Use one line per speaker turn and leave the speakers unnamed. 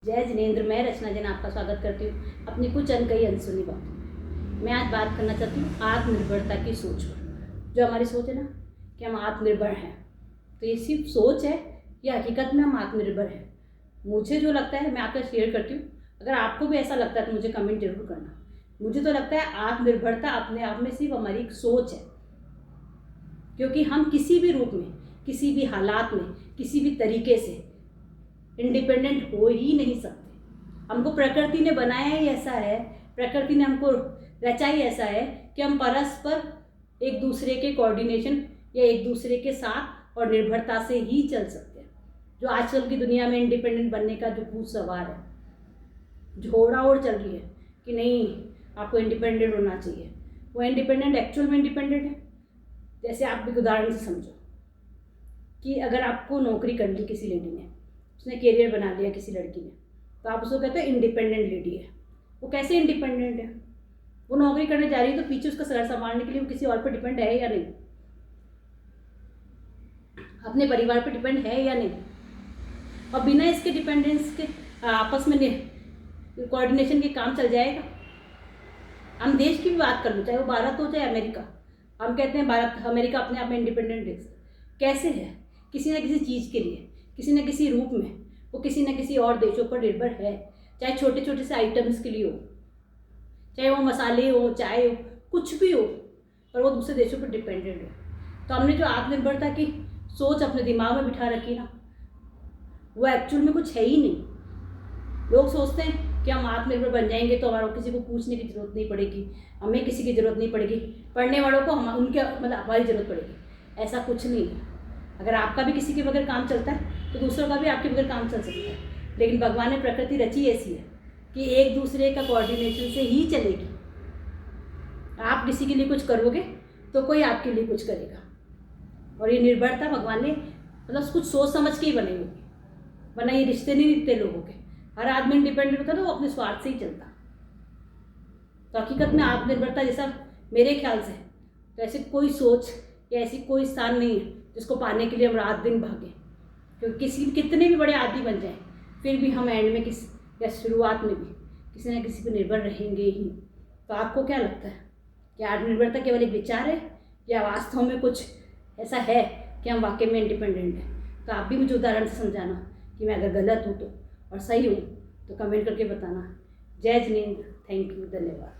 जय जिनेंद्र। मैं रचना जैन आपका स्वागत करती हूँ अपनी कुछ अनकही अनसुनी बात। मैं आज बात करना चाहती हूँ आत्मनिर्भरता की सोच पर। जो हमारी सोच है ना कि हम आत्मनिर्भर हैं, तो ये सिर्फ सोच है या हकीकत में हम आत्मनिर्भर हैं? मुझे जो लगता है मैं आपसे शेयर करती हूँ। अगर आपको भी ऐसा लगता है तो मुझे कमेंट जरूर करना। मुझे तो लगता है आत्मनिर्भरता अपने आप में सिर्फ हमारी एक सोच है, क्योंकि हम किसी भी रूप में, किसी भी हालात में, किसी भी तरीके से इंडिपेंडेंट हो ही नहीं सकते। हमको प्रकृति ने बनाया ही ऐसा है, प्रकृति ने हमको रचा ही ऐसा है कि हम परस्पर एक दूसरे के कोऑर्डिनेशन या एक दूसरे के साथ और निर्भरता से ही चल सकते हैं। जो आजकल की दुनिया में इंडिपेंडेंट बनने का जो भूत सवार है, जो होड़ चल रही है कि नहीं आपको इंडिपेंडेंट होना चाहिए, वो इंडिपेंडेंट एक्चुअल में इंडिपेंडेंट है। जैसे आप एक उदाहरण से समझो कि अगर आपको नौकरी कर ली किसी लेडी ने, उसने करियर बना लिया किसी लड़की ने, तो आप उसको कहते हो इंडिपेंडेंट लेडी है। वो कैसे इंडिपेंडेंट है? वो नौकरी करने जा रही है तो पीछे उसका घर संभालने के लिए वो किसी और पर डिपेंड है या नहीं? अपने परिवार पर डिपेंड है या नहीं? और बिना इसके डिपेंडेंस के आपस में कोऑर्डिनेशन के काम चल जाएगा? हम देश की भी बात कर लो, चाहे वो भारत हो चाहे अमेरिका। हम कहते हैं भारत अमेरिका अपने आप में इंडिपेंडेंट देश कैसे है? किसी न किसी चीज़ के लिए, किसी न किसी रूप में वो किसी न किसी और देशों पर निर्भर है। चाहे छोटे छोटे से आइटम्स के लिए हो, चाहे वो मसाले हो, चाहे कुछ भी हो, पर वो दूसरे देशों पर डिपेंडेंट है। तो हमने जो आत्मनिर्भरता की सोच अपने दिमाग में बिठा रखी ना, वो एक्चुअल में कुछ है ही नहीं। लोग सोचते हैं कि हम आत्मनिर्भर बन जाएंगे तो हमारा किसी को पूछने की ज़रूरत नहीं पड़ेगी, हमें किसी की ज़रूरत नहीं पड़ेगी, पढ़ने वालों को हम उनके हमारी ज़रूरत पड़ेगी। ऐसा कुछ नहीं है। अगर आपका भी किसी के बगैर काम चलता है तो दूसरों का भी आपके बगैर काम चल सकता है। लेकिन भगवान ने प्रकृति रची ऐसी है कि एक दूसरे का कोऑर्डिनेशन से ही चलेगी। आप किसी के लिए कुछ करोगे तो कोई आपके लिए कुछ करेगा। और ये निर्भरता भगवान ने कुछ सोच समझ के ही बनाई होगी, वरना ये रिश्ते नहीं निकलते लोगों के। हर आदमी इंडिपेंडेंट होता ना, वो अपने स्वार्थ से ही चलता। तो हकीकत में आत्मनिर्भरता जैसा मेरे ख्याल से तो ऐसी कोई सोच या ऐसी कोई स्थान नहीं है जिसको पाने के लिए हम रात दिन भागें। क्योंकि कितने भी बड़े आदमी बन जाएं, फिर भी हम एंड में या शुरुआत में भी किसी न किसी पर निर्भर रहेंगे ही। तो आपको क्या लगता है कि आत्मनिर्भरता केवल एक विचार है या वास्तव में कुछ ऐसा है कि हम वाकई में इंडिपेंडेंट हैं? तो आप भी मुझे उदाहरण से समझाना कि मैं अगर गलत हूँ तो, और सही हूँ तो कमेंट करके बताना। जय जिनेंद्र। थैंक यू, धन्यवाद।